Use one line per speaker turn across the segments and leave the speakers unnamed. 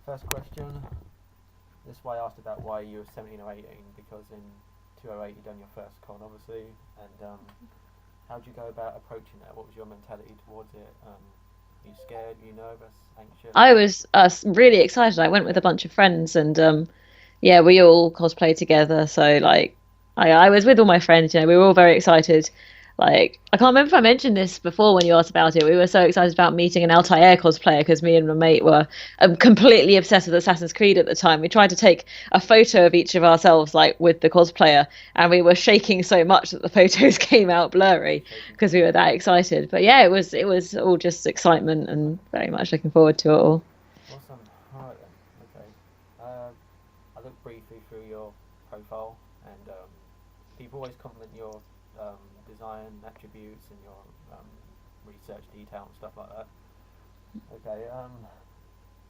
First question. This is why I asked about why you were 17 or 18, because in 208 you done your first con, obviously, and how did you go about approaching that? What was your mentality towards it? Were you scared? Were you nervous? Anxious?
I was really excited. I went with a bunch of friends, and yeah, we all cosplayed together. So like, I was with all my friends. We were all very excited. Like, I can't remember if I mentioned this before when you asked about it. We were so excited about meeting an Altair cosplayer because me and my mate were completely obsessed with Assassin's Creed at the time. We tried to take a photo of each of ourselves, like with the cosplayer, and we were shaking so much that the photos came out blurry
Shaking
because we were
fingers.
that excited. But yeah, it was all just excitement and very much looking forward to it all.
Awesome. Alright then. Okay. I looked briefly through your profile, and people always compliment your design attributes and your research detail and stuff like that. Okay.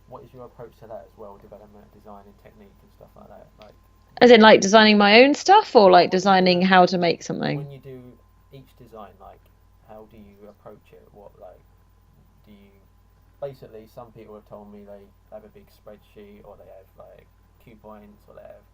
What is your approach to that as well? Development, design, and technique and stuff like that. Like,
As in, like designing my own stuff, or
well,
like designing how to make something.
when you do each design, like, how do you approach it? What, like, do you basically? Some people have told me they have a big spreadsheet, or they have like cue points, or they have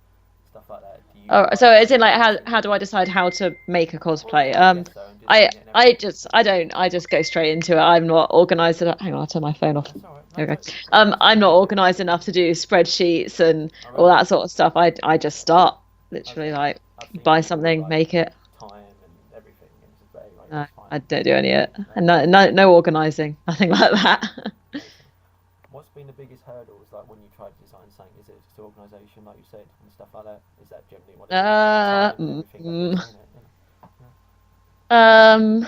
stuff like that. Do you
Oh,
like
so as
run
in,
your
like,
own
how do I
procedure?
decide how to make a
Well,
cosplay?
yeah, I guess so, and
I
design it and
I
everything.
just I don't I just go straight into it. I'm not organized enough. Hang on, I'll turn my phone off.
That's all right. No,
There we go.
totally. Yeah, that's
I'm
fine.
not organized enough to do spreadsheets and
Oh,
all
really?
that sort of stuff. I just start literally
Okay.
like
I've seen
buy
people with
something,
like
make it.
time and everything, and it's very like
No,
fine.
I don't do any of it.
No,
And no organizing, nothing like that.
okay. What's been the biggest hurdles like when you try to design something? Is it just organisation, like you said, and stuff like that? Is that generally what it is?
Uh,
Time and
mm,
everything that goes
mm,
in it. Yeah.
um,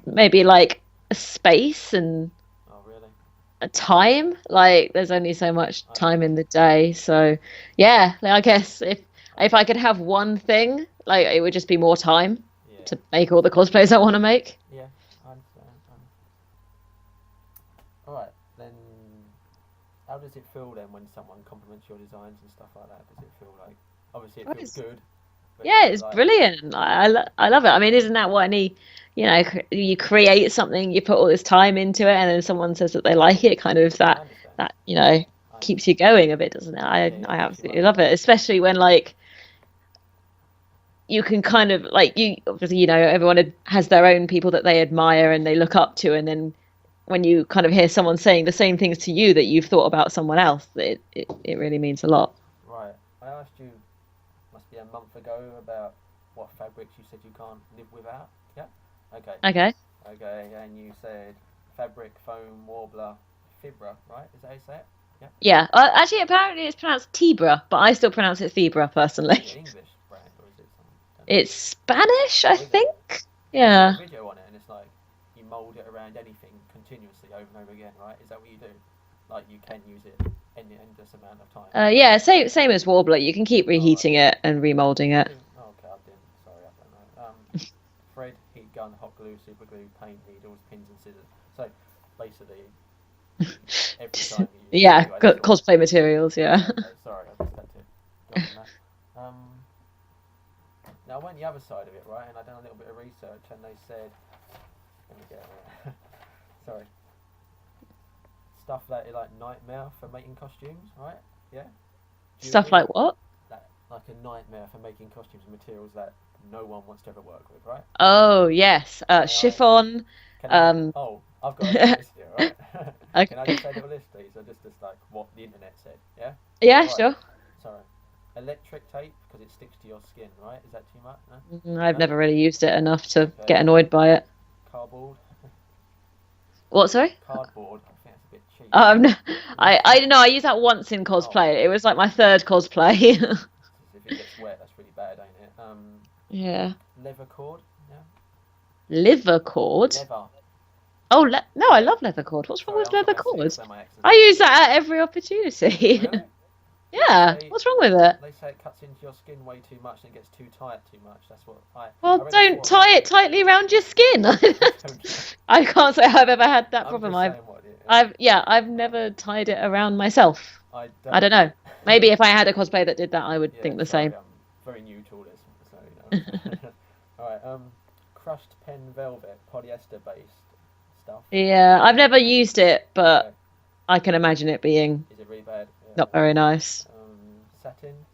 maybe like space and
Oh, really?
time. Like there's only so much
I
time
agree.
in the day. So yeah, like, I guess if I could have one thing, like it would just be more time
Yeah.
to make all the cosplays I want to make.
Yeah, I understand. All right, then. How does it feel then when someone compliments your designs and stuff like that? Does it feel like, obviously it
Oh,
feels good, but is
yeah,
it
it's
like,
brilliant. I love it. I mean, isn't that what any, you create something, you put all this time into it, and then someone says that they like it, kind of
I understand.
that
I
keeps
understand.
you going a bit, doesn't it?
Yeah, yeah,
I
it keeps you
absolutely love
motivated.
it, especially when like you can kind of like you obviously everyone has their own people that they admire and they look up to, and then when you kind of hear someone saying the same things to you that you've thought about someone else, it really means a lot.
Right, I asked you, must be a month ago, about what fabrics you said you can't live without. Yeah? Okay.
Okay.
Okay, and you said fabric, foam, warbler, fibra, right? Is that how you say it? Yeah?
Yeah, actually, apparently it's pronounced Tibra, but I still pronounce it Fibra personally.
Is it English brand or is it some, don't know.
It's Spanish, I
Is it?
think.
I saw a
Yeah.
video on it, and it's like you mould it around anything continuously over and over again, right? Is that what you do? Like you can use it any endless amount of time.
Yeah, same as Warbler. You can keep
Oh,
reheating
okay.
it and remolding it.
Oh, okay, I didn't. Sorry, I don't know. Thread, heat gun, hot glue, super glue, paint, needles, pins, and scissors. So basically, every time you use it.
Yeah,
Anyway, that's all.
cosplay materials. Yeah.
Okay, sorry, I just had to go on that. Um, Now I went the other side of it, right, and I done a little bit of research, and they said, let me get it. Sorry, stuff that is like nightmare for making costumes, right? Yeah. Do you
Stuff
agree?
like what?
That like a nightmare for making costumes and materials that no one wants to ever work with, right?
Oh yes,
May I?
chiffon.
Can I?
Um,
Oh, I've got a little list here, right? Can I
okay.
just say a little list, please, or just like what the internet said? Yeah. Is that
Yeah,
all right?
sure.
Sorry. Electric tape because it sticks to your skin, right? Is that too much? No.
I've
No.
never really used it enough to
Okay.
get annoyed by it.
Cardboard.
What, sorry?
Cardboard. I think that's a bit cheap.
Um,
Yeah.
I don't know. I used that once in
Oh,
cosplay. It was like my third cosplay.
if it gets wet, that's really bad, ain't it?
Yeah.
Leather cord. Yeah.
Liver cord.
Leather.
Oh, no, I
Yeah.
love leather cord. What's wrong
Sorry,
with
I'm from
leather
Essex,
cord?
so my accent's
I
a bit
use
weird.
that at every opportunity.
Really? They
Yeah.
say
What's wrong with it?
they say it cuts into your skin way too much and it gets too tight too much. That's what I
Well,
read a
don't
forum.
tie it tightly around your skin.
I don't know.
I can't say I've ever had that
I'm
problem.
just saying what it.
I've never tied it around myself.
I
I
don't.
don't know. Maybe if I had a cosplay that did that, I would
Yeah.
think the
Sorry,
same.
I'm very new to all this, so all right. Crushed pen velvet, polyester based stuff.
Yeah, I've never used it,
Okay.
but I can imagine it being
Is it really bad?
not very nice.
Satin?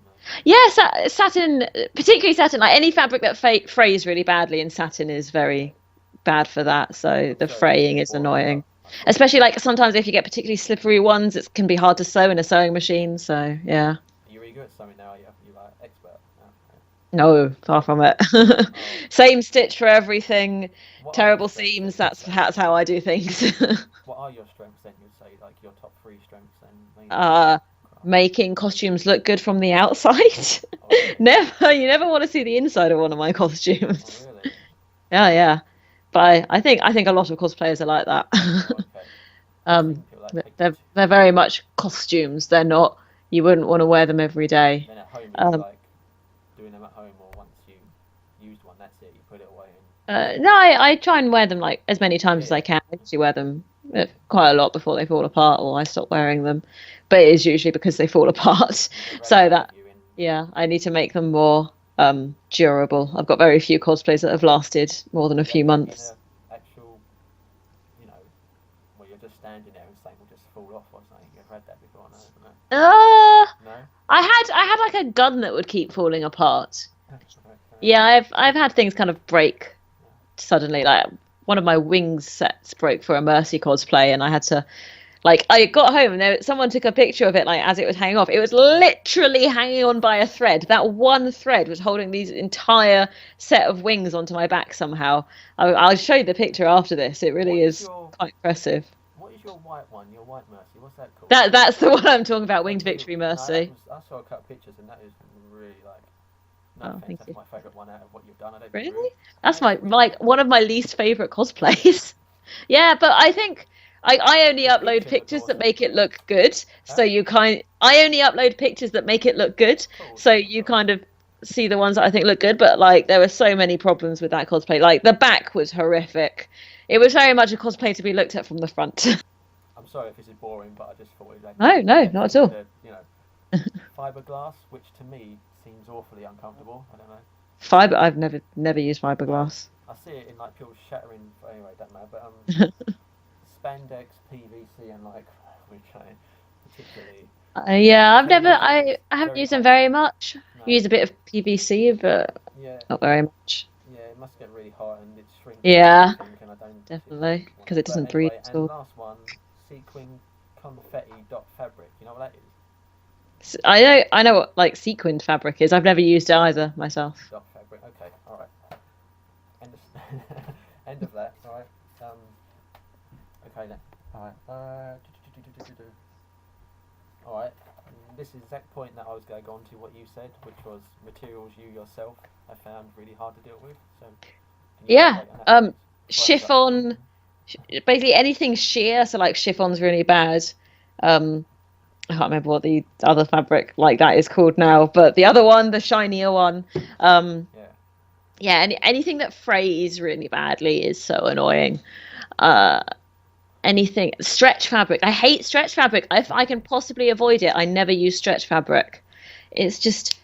No.
Yeah, satin, particularly satin, like any fabric that frays really badly, and satin is
Okay.
very bad for that. So
I'm
the
sorry if this
fraying
is
is
boring, but
annoying,
I thought
especially like sometimes if you get particularly slippery ones, it can be hard to sew in a sewing machine. So yeah,
you're really good at something now. You like expert. No,
no, far
no.
from it.
Oh,
Same stitch for everything,
what are your
terrible
strengths then?
seams. That's how I do things.
What are your strengths then? You'd say like your top three strengths then mainly in
uh,
craft.
Making costumes look good from the outside.
Oh really?
Never, you never want to see the inside of one of my
Oh
costumes.
really?
Yeah, yeah. But I think a lot of cosplayers are like that.
Oh okay. I've seen people like take the
They're very much costumes. They're not. You wouldn't want to wear them every day.
then at home you
Um,
like doing them at home, or once you used one, that's it. You put it away and
no, I try and wear them like as many times
yeah,
as I
yeah.
can. I usually wear them quite a lot before they fall apart, or I stop wearing them. But it is usually because they fall apart.
And they've
So
aged with
that
you in.
yeah, I need to make them more durable. I've got very few cosplays that have lasted more than a
Do they
few
get in
months.
a actual, you know, where you're just standing there and something will just fall off or something? You've had that before, no?
Uh,
No?
I had like a gun that would keep falling apart.
No?
Yeah, I've had things kind of break
Yeah.
suddenly. Like one of my wings sets broke for a Mercy cosplay, and I had to like I got home and someone took a picture of it like as it was hanging off. It was literally hanging on by a thread. That one thread was holding these entire set of wings onto my back somehow. I'll show you the picture after this. It
What
really
is
is
your
quite impressive.
what is your white one? Your white Mercy? What's that called?
That's the one I'm talking about.
What
Winged
do you?
Victory
No, that
Mercy.
was I saw a couple of pictures and that is really like. No
Oh,
offense,
thank
that's
you.
my favourite one out of what you've done. I don't be rude.
Really?
No,
That's
it's
my
really
like
good.
one of my least favorite cosplays. Yeah, but I think I only
The
upload
picture looks
pictures that
awesome.
make it look good. So
Huh?
I only upload pictures that make it look good.
Of course,
So
of
you
course.
kind of see the ones that I think look good, but like there were so many problems with that cosplay. Like the back was horrific. It was very much a cosplay to be looked at from the front.
I'm sorry if this is boring, but I just thought we'd
No, no,
get
not at
through
all.
the fiberglass, which to me seems awfully uncomfortable. I don't know.
Fiber I've never used
No,
fiberglass.
I see it in like people shattering. Anyway, it doesn't matter. But spandex, PVC, and like which I particularly
Yeah, I've never
kinetic.
I haven't
Very
used them
hard.
very much.
No,
Used a bit of PVC, but
yeah,
not very much.
yeah. It must get really hot and it shrinks and
Yeah,
everything, and I don't particularly
definitely,
want
because
that.
it
But
doesn't breathe
anyway,
at
and
all.
last one, sequin confetti dot fabric. You know what that is?
I know what like sequined fabric is. I've never used it either myself.
Dot fabric. Okay, all right. End of end of that. All right. Okay then. All right. All right. This is the exact point that I was going to go on to what you said, which was materials you yourself have found really hard to deal with. So, can you
Yeah,
elaborate on that, please? Before I interrupt you.
chiffon, basically anything sheer. So like chiffon's really bad. Um, I can't remember what the other fabric like that is called now, but the other one, the shinier one. Um,
Yeah.
yeah, anything that frays really badly is so annoying. Uh, Anything stretch fabric. I hate stretch fabric. If I can possibly avoid it, I never use stretch fabric. It's just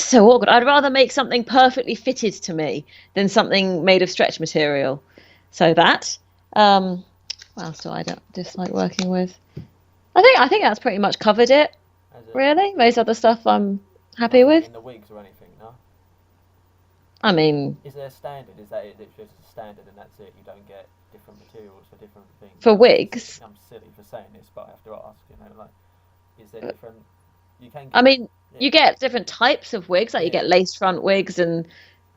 so awkward. I'd rather make something perfectly fitted to me than something made of stretch material. So that. What else do I don't dislike working with? I think that's pretty much covered it.
As it
Really, most other stuff I'm happy
nothing
with.
in the wigs or anything, no?
I mean,
Is there a standard? Is that it? It's just a standard and that's it. You don't get different materials for different things.
for wigs,
I'm silly for saying this, but I have to ask. You know, like, is there different? You can
I
get.
mean,
Yeah.
you get different types of wigs. Like you
Yeah.
get lace front wigs and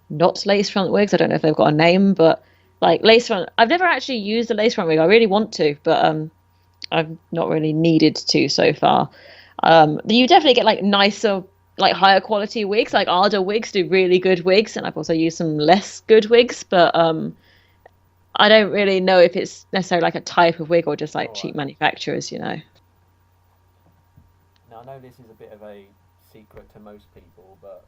not lace front wigs. I don't know if they've got a name, but like lace front. I've never actually used a lace front wig. I really want to, but I've not really needed to so far. You definitely get like nicer, like higher quality wigs. Like Arda wigs do really good wigs, and I've also used some less good wigs. But I don't really know if it's necessarily like a type of wig or just like
All
cheap
right.
manufacturers.
Now I know this is a bit of a secret to most people, but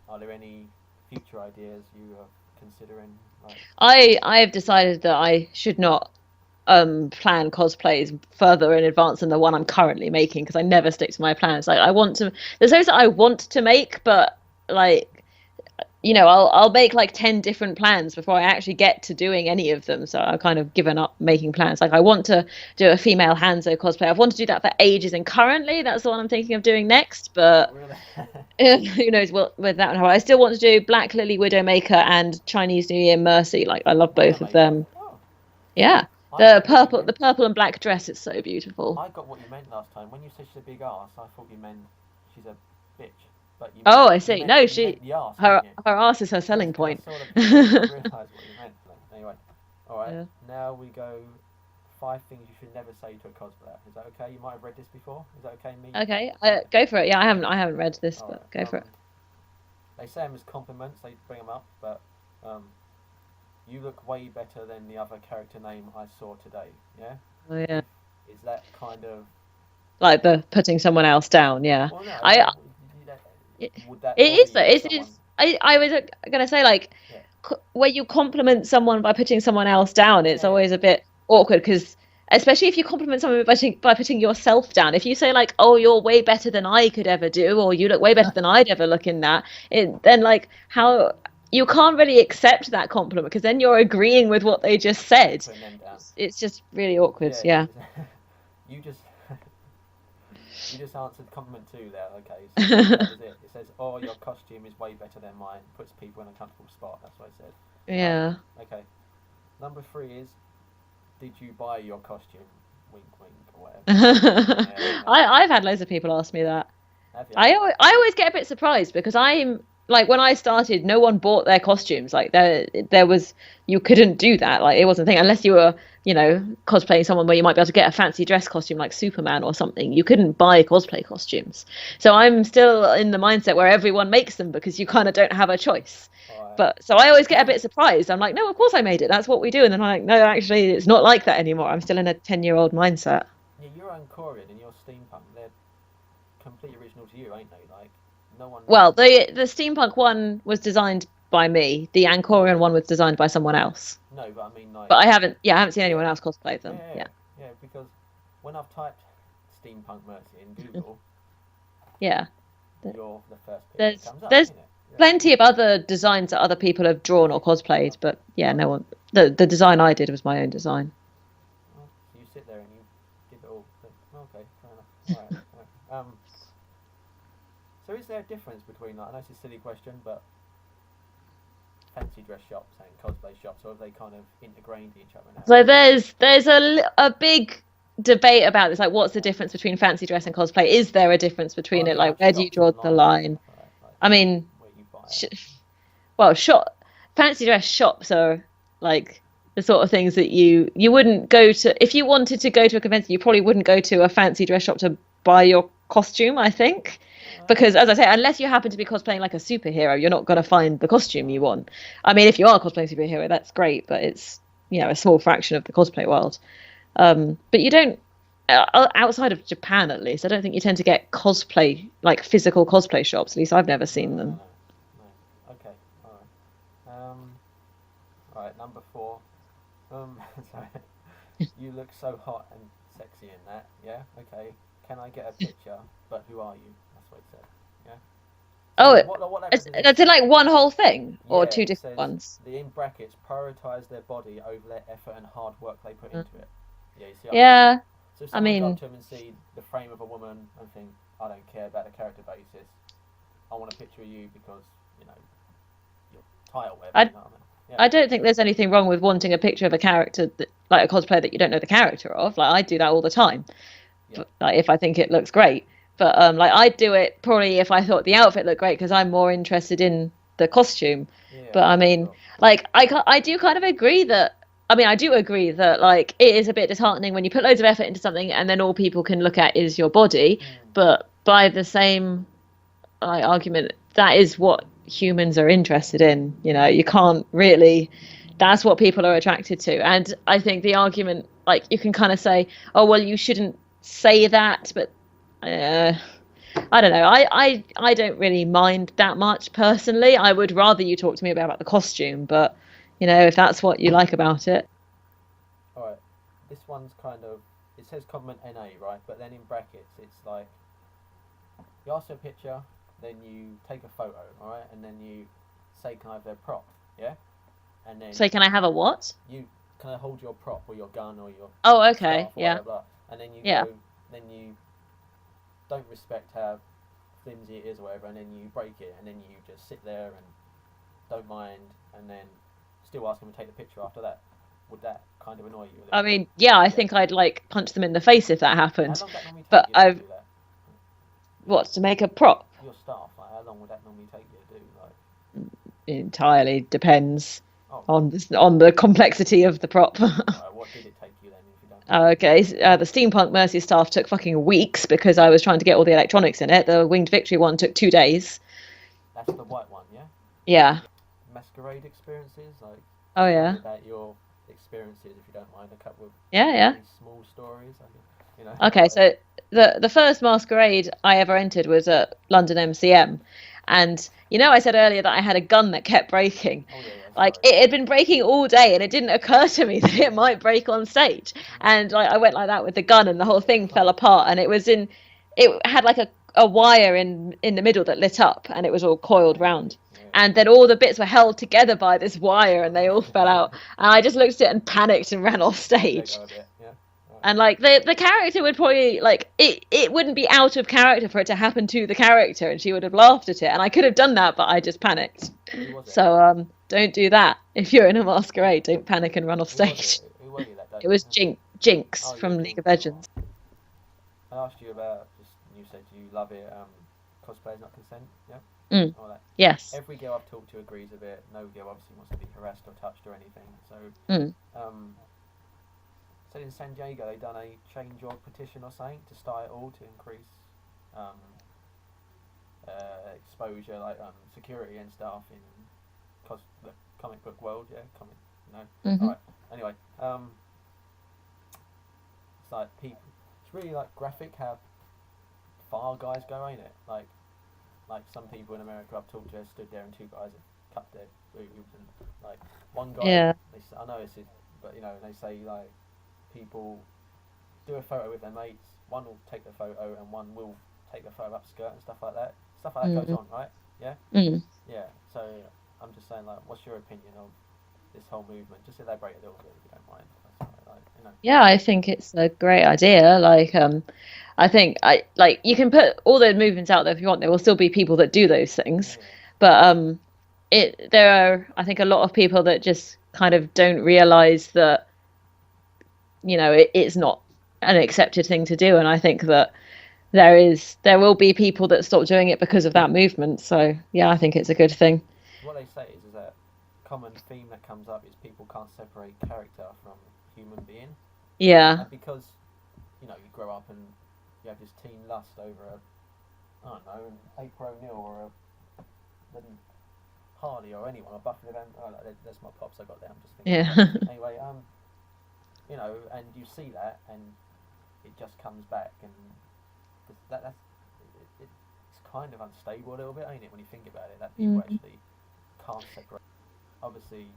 are there any future ideas you are considering? Like,
I've decided that I should not plan cosplays further in advance than the one I'm currently making because I never stick to my plans. Like I want to, there's those that I want to make, but like you know, I'll make like 10 different plans before I actually get to doing any of them. So I've kind of given up making plans. Like I want to do a female Hanzo cosplay. I've wanted to do that for ages, and currently that's the one I'm thinking of doing next.
Oh,
But
really?
who knows what with that one. I still want to do Black Lily Widowmaker and Chinese New Year Mercy. Like I love both of
Widowmaker.
them.
Oh, see,
Yeah.
I got what you meant.
The purple and black dress is so beautiful.
I got what you meant last time. When you said she's a big ass, I thought you meant she's a bitch. But
Oh, I see. No,
you meant
she
the ass, didn't
her
you?
her ass is her
Yes,
selling
because I
point.
saw the picture. I realised what you meant. Anyway, all right.
Yeah.
Now we go. 5 things you should never say to a cosplayer. Is that okay? You might have read this before. Is that okay, me?
Okay, go for it. Yeah, I haven't read this,
All
but
right.
go for it.
They say them as compliments. They bring them up, but um, you look way better than the other character name I saw today. Yeah.
Oh yeah.
Is that kind of
Like the putting someone else down. Yeah.
well? No.
I it,
Would that
it
bother
is
you
though.
if
It
someone?
is. I was gonna say like
Yeah.
where you compliment someone by putting someone else down, it's
Yeah.
always a bit awkward because especially if you compliment someone by putting yourself down. If you say like, "Oh, you're way better than I could ever do," or "You look way better than I'd ever look in that," then like how you can't really accept that compliment because then you're agreeing with what they just said.
Putting them down.
It's just really awkward.
Yeah.
Yeah.
You just you just answered compliment 2 there. Okay. So that was it. It says, "Oh, your costume is way better than mine." Puts people in a comfortable spot. That's what it said.
Yeah.
Okay. Number 3 is, did you buy your costume? Wink, wink, or whatever. Yeah,
I've had loads of people ask me that.
have you?
I always get a bit surprised because I'm like when I started, no one bought their costumes. Like there was you couldn't do that. Like it wasn't a thing unless you were cosplaying someone where you might be able to get a fancy dress costume like Superman or something. You couldn't buy cosplay costumes. So I'm still in the mindset where everyone makes them because you kind of don't have a choice.
Alright.
But so I always get a bit surprised. I'm like, no, of course I made it. That's what we do. And then I'm like, no, actually, it's not like that anymore. I'm still in a 10-year-old mindset.
Yeah, you're Korean and you're steampunk. They're completely original to you, ain't they? Like, no one.
Well, the steampunk one was designed by me. The Angkorian one was designed by someone else.
No, but I mean, like.
But I haven't seen
Yeah,
anyone else cosplay
yeah,
them.
yeah,
Yeah,
yeah. Because when I've typed steampunk mercy in Google,
yeah.
you're the first picture that comes up,
There's
isn't it? Yeah.
plenty of other designs that other people have drawn or cosplayed, but yeah, no one. The design I did was my own design.
Well, so you sit there and you give it all. Okay, fair enough. All right, all right. So is there a difference between, like, I know it's a silly question, but fancy dress shops and cosplay shops, or have they kind of integrated each other now?
So there's a big debate about this. Like, what's the difference between fancy dress and cosplay? Is there a difference between
Well,
it?
they
Like,
have
where do you
shops
draw the
online and
line?
stuff like that, like
I mean,
where you buy
sh
it.
well, fancy dress shops are like the sort of things that you wouldn't go to if you wanted to go to a convention. You probably wouldn't go to a fancy dress shop to buy your costume, I think, because as I say, unless you happen to be cosplaying like a superhero, you're not going to find the costume you want. I mean, if you are cosplaying a superhero, that's great, but it's a small fraction of the cosplay world. But you don't. Outside of Japan, at least, I don't think you tend to get cosplay like physical cosplay shops. At least I've never seen them.
No. Okay, all right, number 4. Sorry. You look so hot and sexy in that. Yeah. Okay. Can I get a picture? But who are you? That's what it said. Yeah.
Oh,
So what that represents?
that's in like one whole thing or
Yeah,
two
it
different
says
ones.
the in brackets prioritize their body over their effort and hard work they put into it. Yeah. You see.
Yeah,
So if
I
someone got
mean,
up to him and see the frame of a woman and think, I don't care about the character basis. I want a picture of you because your title, whatever.
I
You know what I mean? Yeah.
I don't think there's anything wrong with wanting a picture of a character like a cosplayer that you don't know the character of. Like I do that all the time.
Yeah.
Like if I think it looks great. But like I'd do it probably if I thought the outfit looked great because I'm more interested in the costume.
Yeah.
But I mean,
Sure.
like I do kind of agree that I do agree that like it is a bit disheartening when you put loads of effort into something and then all people can look at is your body. But by the same argument, that is what humans are interested in. You can't really. That's what people are attracted to. And I think the argument, like you can kind of say, oh well, you shouldn't say that, but I don't know. I don't really mind that much personally. I would rather you talk to me about the costume, but if that's what you like about it.
All right. This one's kind of. It says comment NA, right? But then in brackets, it's like you ask for a picture, then you take a photo, all right, and then you say, can I have their prop? Yeah, and then
So can I have a what?
you can I hold your prop or your gun or your
Oh, okay.
staff or
Yeah.
whatever, and then you
Yeah.
go, then you don't respect how flimsy it is or whatever, and then you break it, and then you just sit there and don't mind, and then still ask them to take the picture after that. Would that kind of annoy you a little
I
bit?
mean, yeah, I
Yeah.
think I'd like punch them in the face if that
How
happened.
long would that normally take
But
you to
I've
do that?
what to make a prop
Your staff, like, how long would that normally take you to do? Like,
entirely depends
oh,
on the complexity of the prop.
alright, what did it take you then, if you don't mind?
Okay, the Steampunk Mercy staff took fucking weeks because I was trying to get all the electronics in it. The Winged Victory one took 2 days.
That's the white one, yeah?
Yeah.
Masquerade experiences, like,
Oh
just tell me
yeah.
about your experiences, if you don't mind, a couple of
Yeah, yeah.
really small stories, I think, you know?
Okay, so the first masquerade I ever entered was at London MCM, and I said earlier that I had a gun that kept breaking.
Oh, yeah, yeah,
Like
sorry.
it had been breaking all day, and it didn't occur to me that it might break on stage. And like I went like that with the gun, and the whole thing fell apart. And it had like a wire in the middle that lit up, and it was all coiled round.
Yeah.
And then all the bits were held together by this wire, and they all fell out. And I just looked at it and panicked and ran off
Let
stage.
go a bit, yeah? Right.
And like the character would probably like it wouldn't be out of character for it to happen to the character, and she would have laughed at it, and I could have done that, but I just panicked.
Who was it?
So don't do that if you're in a masquerade. Don't panic and run off
Who was
stage.
it? Who were you that day?
It was Jinx
Oh,
from
yeah,
League of
Jinx.
Legends.
I asked you about, just, you said you love it, cosplay is not consent, yeah?
Mm,
All that.
yes.
Every girl I've talked to agrees with it. No girl obviously wants to be harassed or touched or anything. So,
Mm.
so in San Diego, they done a change.org petition or something to start it all to increase um, exposure, like security and stuff in the comic book world. Yeah, comic. No.
Hmm.
All right. Anyway, it's like people. It's really like graphic how far guys go, ain't it? Like some people in America I've talked to have stood there and two guys have cut their boobs and like one guy.
Yeah.
I know this is, but they say like people do a photo with their mates. One will take the photo and one will take the photo up skirt and stuff like that. Stuff like that goes on, right? Yeah.
Mm.
Yeah. So I'm just saying, like, what's your opinion of this whole movement? Just elaborate a little bit if you don't mind. That's all right,
Yeah, I think it's a great idea. Like, I think I like you can put all the movements out there if you want. There will still be people that do those things,
Yeah.
but there are I think a lot of people that just kind of don't realize that it's not an accepted thing to do, and I think that there will be people that stop doing it because of that movement. So yeah, I think it's a good thing.
What they say is that common theme that comes up is people can't separate character from human being,
Yeah,
and because you grow up and you have this teen lust over I don't know, an April O'Neil or a bloody Harley or anyone, or Buffy the Vampire. Oh, that's my pops I got there. I'm just thinking.
yeah.
Anyway, and you see that, and it just comes back, and it's kind of unstable a little bit, ain't it? When you think about it, that people
Mm.
actually can't separate. Obviously,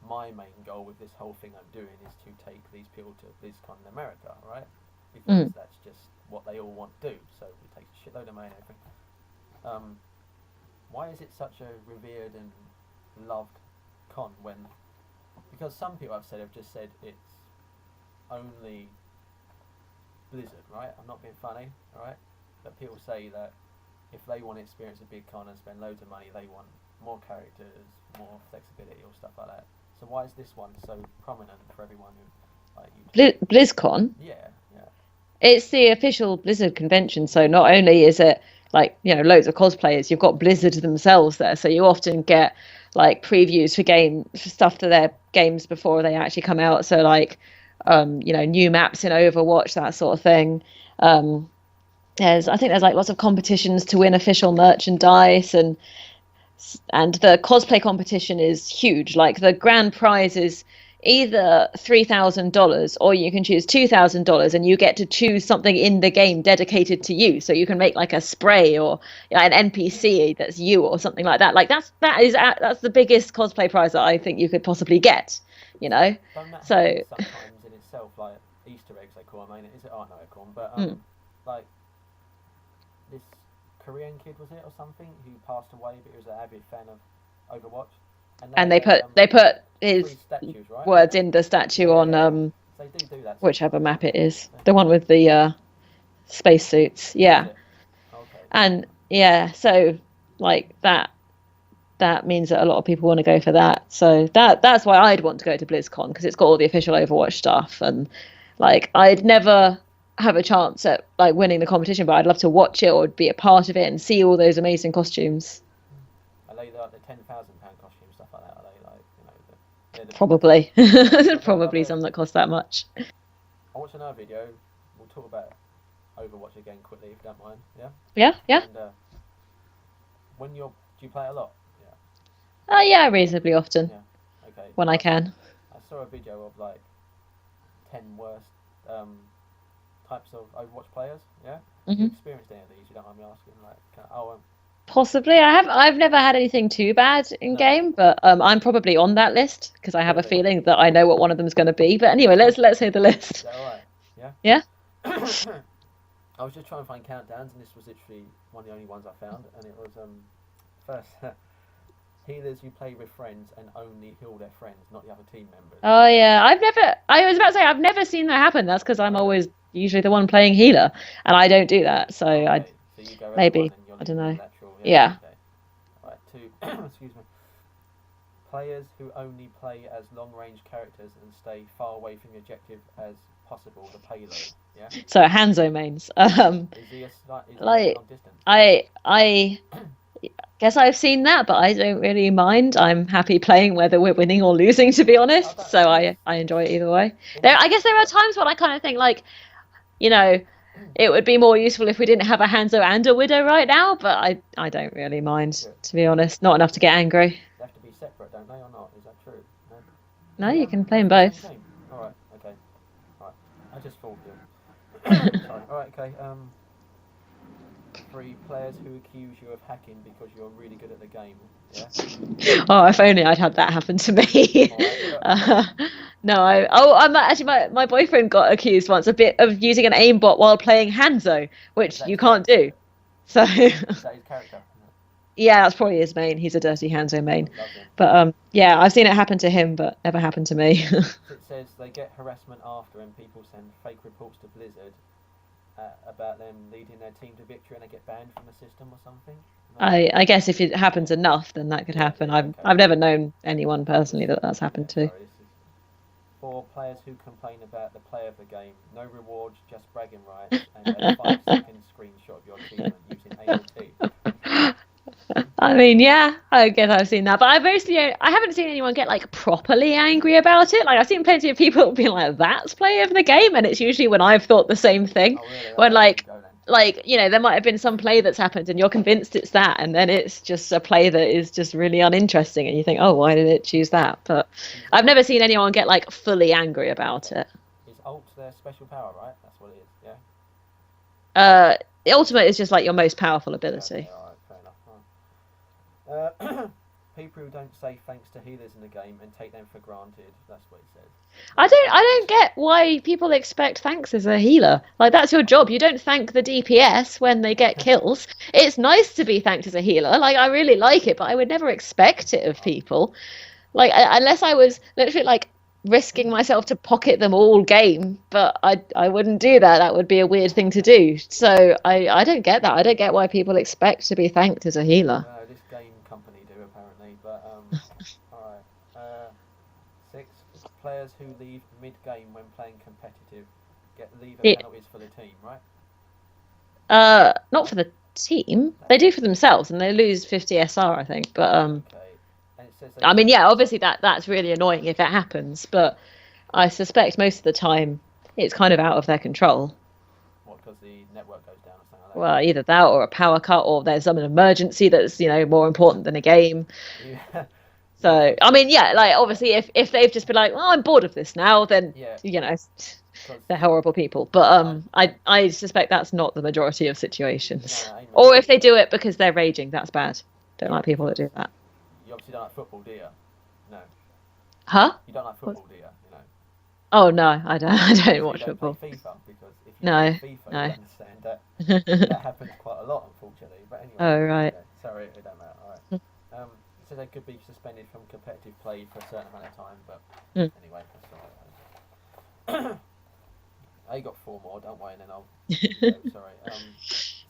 my main goal with this whole thing I'm doing is to take these people to BlizzCon in America, right? Because that's just what they all want to do. So it takes a shitload of money and everything. Why is it such a revered and loved con when? Because some people I've said have just said it's only Blizzard, right? I'm not being funny, alright? But people say that if they want to experience a big con and spend loads of money, they want more characters, more flexibility or stuff like that. So why is this one so prominent for everyone who, like, you?
BlizzCon.
Yeah, yeah.
It's the official Blizzard convention, so not only is it like loads of cosplayers, you've got Blizzard themselves there, so you often get like previews for stuff to their games before they actually come out. So like new maps in Overwatch, that sort of thing. I think there's like lots of competitions to win official merchandise, and the cosplay competition is huge. Like the grand prize is either $3,000 or you can choose $2,000 and you get to choose something in the game dedicated to you. So you can make like a spray or an NPC that's you or something like that. Like that's the biggest cosplay prize that I think you could possibly get.
Don't that
So
happen sometimes in itself, like Easter eggs they call them, ain't it? Is it? Oh no, they call them. But like this Korean kid, was it, or something, who passed away, but he was an avid fan of Overwatch, and
And
they
they put
three
his
statues, right?
words in the statue
Yeah,
on
yeah. So they do that
whichever
sometimes,
map
don't
it is,
they?
the one with the spacesuits.
Is
Yeah,
it? Okay.
and yeah, so like that means that a lot of people want to go for that. So that's why I'd want to go to BlizzCon, because it's got all the official Overwatch stuff, and like I'd never have a chance at like winning the competition, but I'd love to watch it or be a part of it and see all those amazing costumes.
Are they like the £10,000 costume stuff like that? Are they like, they're the
Probably,
I've heard
probably some that cost that much.
I watched another video. We'll talk about Overwatch again quickly if you don't mind. Yeah.
Yeah, yeah.
And do you play it a lot? Yeah.
Yeah, reasonably often
Yeah. Okay.
when I can.
I saw a video of like 10 worst types of Overwatch players. Yeah. Have you
Hmm.
experienced any of these? You don't mind me asking? Like,
Possibly. I've never had anything too bad in
no.
game, but I'm probably on that list because I have a
Really?
feeling that I know what one of them's going to be. But anyway, let's hear the
Is
list.
that alright? Yeah.
Yeah.
I was just trying to find countdowns, and this was literally one of the only ones I found, and it was first healers who play with friends and only heal their friends, not the other team members.
Oh yeah, I was about to say I've never seen that happen. That's because I'm always usually the one playing healer, and I don't do that. So I
So you go
maybe
F1 and you're
I don't know.
natural.
Yeah.
Okay. Right. Two. Excuse me. Players who only play as long-range characters and stay far away from the objective as possible, the payload. Yeah.
So Hanzo mains.
Is he
Like
long distance?
I guess I've seen that, but I don't really mind. I'm happy playing whether we're winning or losing, to be honest.
that's
So
good.
I enjoy it either way.
In
I guess there are times when I kind of think like, you know, it would be more useful if we didn't have a Hanzo and a Widow right now, but I don't really mind,
Good.
to be honest. Not enough to get angry.
They have to be separate, don't they, or not? Is that true? No.
No, you can play them
Same
both.
team? Alright, okay. Alright. I just thought you. Sorry. Alright, okay. 3 players who accuse you of hacking because you're really good at the game. Yeah?
Oh, if only I'd had that happen to me. uh, no, I'm actually my boyfriend got accused once a bit of using an aimbot while playing Hanzo, which you can't do. So
Is that his character?
yeah, that's probably his main. He's a dirty Hanzo main.
Lovely.
But yeah, I've seen it happen to him, but never happened to me.
It says they get harassment after and people send fake reports to Blizzard about them leading their team to victory and they get banned from the system or something. No?
I guess if it happens enough, then that could happen. I've never known anyone personally that's happened to.
Sorry, this is 4 players who complain about the play of the game. No rewards, just bragging rights, and a 5-second screenshot of your achievement using AOT.
I mean, yeah, I guess I've seen that, but I haven't seen anyone get like properly angry about it. Like I've seen plenty of people being like, "That's play of the game," and it's usually when I've thought the same thing.
Oh, really?
When
Go then.
like there might have been some play that's happened, and you're convinced it's that, and then it's just a play that is just really uninteresting, and you think, "Oh, why did it choose that?" But I've never seen anyone get like fully angry about it.
Is ult their special power, right? That's what it is,
The ultimate is just like your most powerful ability.
Okay, alright, fair enough. People who don't say thanks to healers in the game and take them for granted. That's what it says.
I don't get why people expect thanks as a healer. Like that's your job. You don't thank the DPS when they get kills. It's nice to be thanked as a healer. Like I really like it, but I would never expect it of people. Like unless I was literally like risking myself to pocket them all game, but I wouldn't do that. That would be a weird thing to do. So I don't get that. I don't get why people expect to be thanked as a healer.
No, this game company do apparently, but alright. 6 players who leave mid-game when playing competitive leave penalties for the team, right?
Not for the team. They do for themselves, and they lose 50 SR, I think. But
Okay. And it says
I mean, yeah, obviously that's really annoying if it happens, but I suspect most of the time it's kind of out of their control.
what, because the network goes down or something like that?
Well, either that or a power cut, or there's some emergency that's more important than a game.
Yeah.
So I mean, yeah, like obviously if they've just been like, oh, I'm bored of this now, then
Yeah.
they're horrible people. But I suspect that's not the majority of situations.
No,
Or if they do it because they're raging, that's bad. Don't like people that do that.
You obviously don't like football, do you? No.
Huh?
You don't like football, do you?
Oh no, I don't. I don't
So you
watch
don't play
football.
FIFA because if you play
No,
FIFA, you'd
no.
understand that that happens quite a lot, unfortunately. But anyway,
Oh right.
okay. Sorry, it don't matter. All right. So they could be suspended from competitive play for a certain amount of time, but
Mm.
anyway, that's all right. I got four more, don't worry, and then I'll let you go. Sorry.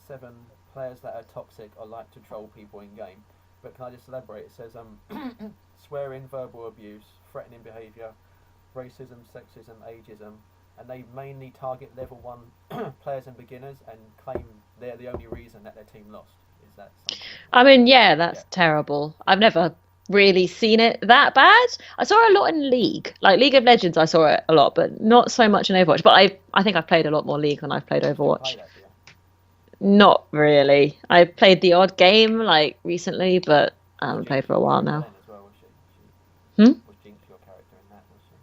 Seven players that are toxic or like to troll people in game. But can I just elaborate? It says swearing, verbal abuse, threatening behaviour, racism, sexism, ageism, and they mainly target level one players and beginners and claim they're the only reason that their team lost. Is that something?
I mean, yeah,
Yeah.
that's terrible. I've never really seen it that bad. I saw it a lot in League, like League of Legends. I saw it a lot, but not so much in Overwatch. But I think I've played a lot more League than I've played
You still play
Overwatch.
that, do you?
Not really. I played the odd game like recently, but I
Was
haven't
Jinx
played for a
your
while
character
now.
then as well? Was she
Hmm?
was Jinx your character in that? Was she?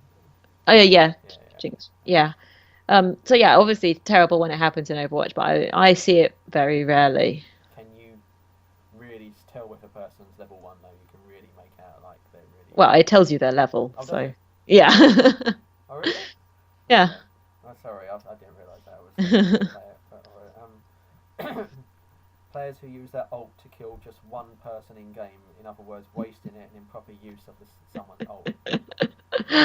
Oh yeah, yeah,
Yeah, yeah.
Jinx. Yeah. So yeah, obviously terrible when it happens in Overwatch, but I see it very rarely.
Can you really tell if a person's level one though? You can really make out like they're really.
Well, it tells you their level,
Oh, does
so
it?
yeah.
Oh, really?
Yeah.
Okay. Oh, sorry, I didn't realise that. I was a new player. But, players who use their ult to kill just one person in game, in other words, wasting it in improper use of someone's ult.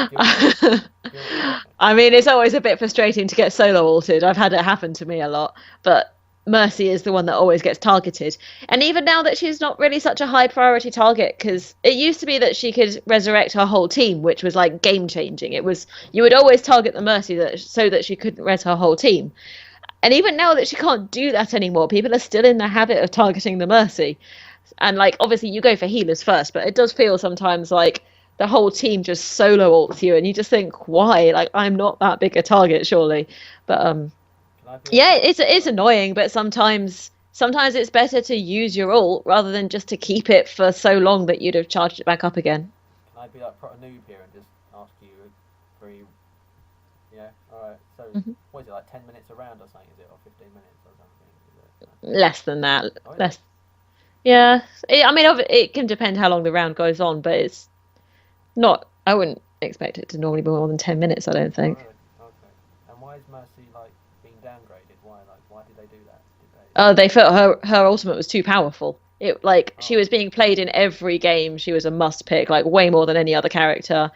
Guilty. Guilty, definitely.
I mean, it's always a bit frustrating to get solo ulted. I've had it happen to me a lot, but Mercy is the one that always gets targeted. And even now that she's not really such a high priority target, because it used to be that she could resurrect her whole team, which was like game changing. It was you would always target the Mercy so that she couldn't res her whole team. And even now that she can't do that anymore, people are still in the habit of targeting the Mercy. And like obviously you go for healers first, but it does feel sometimes like the whole team just solo ults you and you just think, why? Like I'm not that big a target, surely. But
Can I be a
yeah,
pro?
it's
Sorry.
annoying, but sometimes it's better to use your ult rather than just to keep it for so long that you'd have charged it back up again.
Can I be like a noob here and just ask you a very. Yeah, alright. So,
Mhm.
what is it, like 10 minutes around or something, is it? Or 15 minutes or something? Is it?
Less than that.
Oh, is it?
Less. Yeah. I mean, it can depend how long the round goes on, but it's not. I wouldn't expect it to normally be more than 10 minutes. I don't
Oh,
think.
really? Okay. And why is Mercy, like, being downgraded? Why did they do that? Did they.
They felt her ultimate was too powerful. It like she
Oh,
was being played in every game. She was a must pick, like way more than any other character.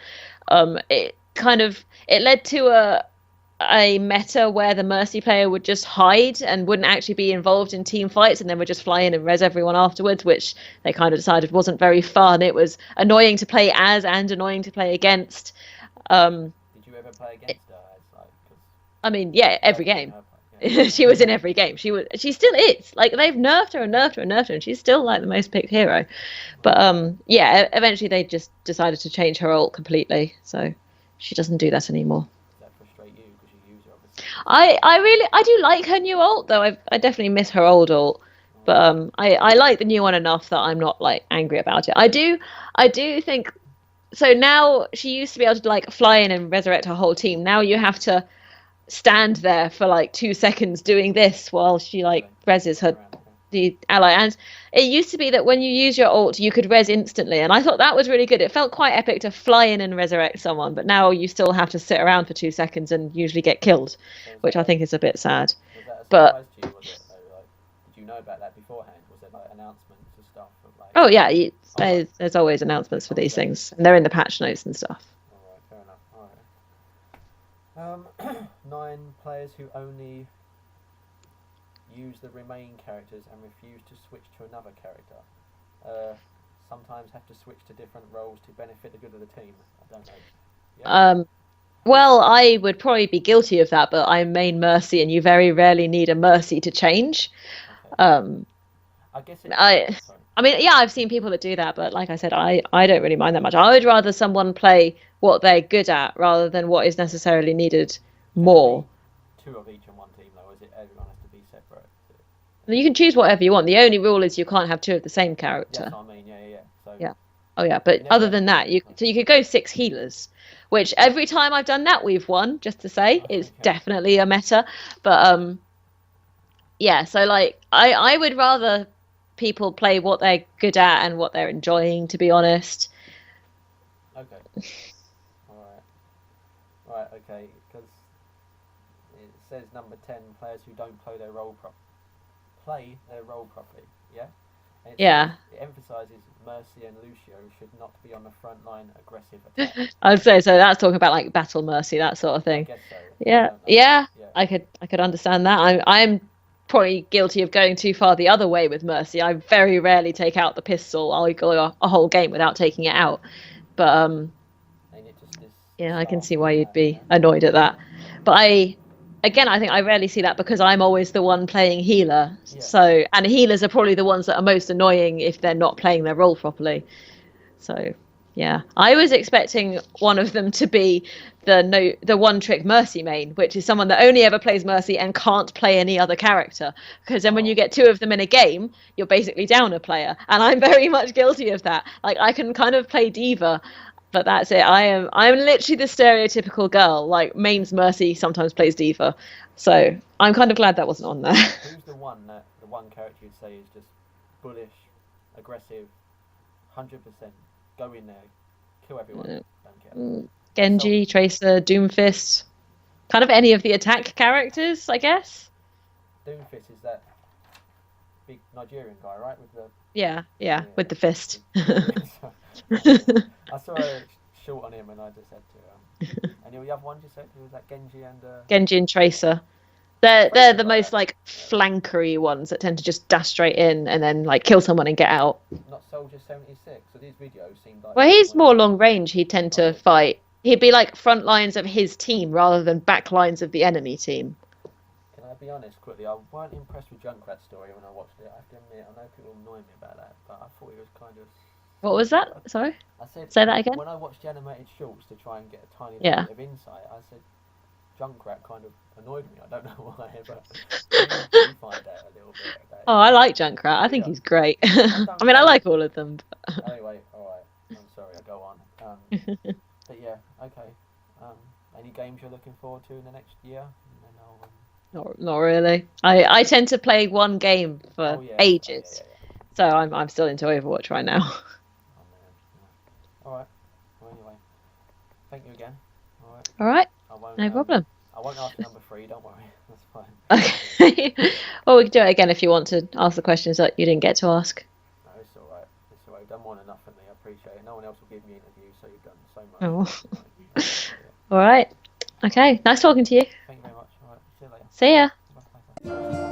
It kind of it led to a meta where the Mercy player would just hide and wouldn't actually be involved in team fights and then would just fly in and res everyone afterwards, which they kind of decided wasn't very fun. It was annoying to play as and annoying to play against. Um,
did you ever play against her? As, like, because
I mean, yeah, every
I've seen
game.
her play. Yeah,
She was in every game. She still is. Like they've nerfed her and nerfed her and nerfed her, and she's still like the most picked hero. But yeah, eventually they just decided to change her ult completely, so she doesn't do that anymore.
does that frustrate you? Because you use her, obviously.
I do like her new ult though. I definitely miss her old ult, but
Oh,
I like the new one enough that I'm not like angry about it. I do think so. Now she used to be able to like fly in and resurrect her whole team. Now you have to stand there for like 2 seconds doing this while she like
really?
reses
Flying
her
around, okay.
the ally. And it used to be that when you use your ult, you could res instantly, and I thought that was really good. It felt quite epic to fly in and resurrect someone, but now you still have to sit around for 2 seconds and usually get killed,
So
which I think is a bit sad.
was that a
But
surprise to you? Was it though? Like, did you know about that beforehand? Was it like announcements and stuff of like?
oh yeah,
Oh, right.
there's always announcements for
Oh,
these
so.
things, and they're in the patch notes and stuff.
All right, fair enough. All right. Nine players who only use the remaining characters and refuse to switch to another character. Sometimes have to switch to different roles to benefit the good of the team. I don't know. Yeah.
Um, well, I would probably be guilty of that, but I'm main Mercy, and you very rarely need a Mercy to change.
Okay.
Um,
I guess it.
I
Sorry.
I mean, yeah, I've seen people that do that, but like I said, I don't really mind that much. I would rather someone play what they're good at rather than what is necessarily needed
Can it
more.
be two of each in one team though? Is it everyone has to be separate?
You can choose whatever you want. The only rule is you can't have two of the same
Yes,
character.
I mean, yeah, yeah, yeah. So
Yeah. Oh yeah, but
you never
other
had.
than that, you could go six healers, which every time I've done that we've won, just to say, it's
Okay.
definitely a meta. But yeah, so like I would rather people play what they're good at and what they're enjoying, to be honest.
Okay. All right. Right, okay, because it says number 10, players who don't play their role properly, yeah? And it says,
Yeah.
it emphasises Mercy and Lucio should not be on the front line aggressive attack.
I'd say so. That's talking about like battle mercy, that sort of
I
thing.
guess so. I
Yeah,
don't know.
yeah.
Yeah.
I could understand that. I'm probably guilty of going too far the other way with mercy. I very rarely take out the pistol. I'll go a whole game without taking it out. But
And it just is
yeah, I can
starts
see why
like
you'd
that,
be annoyed at that. But again, I think I rarely see that because I'm always the one playing healer.
Yeah.
So, and healers are probably the ones that are most annoying if they're not playing their role properly. So, yeah, I was expecting one of them to be the one trick Mercy main, which is someone that only ever plays Mercy and can't play any other character. Because then when you
Oh.
get two of them in a game, you're basically down a player, and I'm very much guilty of that. Like I can kind of play Diva, but that's it. I'm literally the stereotypical girl. Like mains Mercy, sometimes plays Diva, so I'm kind of glad that wasn't on there.
Who's the one character you'd say is just bullish, aggressive, 100%, go in there, kill everyone, don't care.
Genji, Tracer, Doomfist, kind of any of the attack characters, I guess.
Doomfist is that big Nigerian guy, right? With the
Yeah, with the fist.
I saw a short on him and I just had to. And the other one you said who was that Genji and
Genji and Tracer. They're the most like flankery ones that tend to just dash straight in and then like kill someone and get out.
not Soldier 76. So these videos seemed like.
Well, he's more long range. He'd tend to fight. He'd be like front lines of his team rather than back lines of the enemy team.
Can I be honest quickly? I weren't impressed with Junkrat's story when I watched it. I have to admit, I know people annoy me about that, but I thought it was kind of.
What was that? Sorry?
I said,
say that again.
When I watched the animated shorts to try and get a tiny
Yeah.
bit of insight, I said Junkrat kind of annoyed me. I don't know why, but you find out a little bit about it.
Oh, I like Junkrat. I think he's great. I mean, I like all of them. But...
Anyway, alright. I'm sorry, I go on. But yeah, okay. Any games you're looking forward to in the next year? And then I'll,
Not really. I tend to play one game for ages.
yeah.
So I'm still into Overwatch right now.
Oh man. Yeah. Alright. Well, anyway. Thank you again. Alright.
All right. No
I
problem.
won't ask number 3, don't worry. That's fine.
Okay. Well, we can do it again if you want to ask the questions that you didn't get to ask.
No, it's alright. It's alright. You've done more than enough for me. I appreciate it. No one else will give me interviews, so you've done so much.
Oh. All right. Okay. Nice talking to you.
Thank you very much. Alright. See you later.
See ya.
Bye.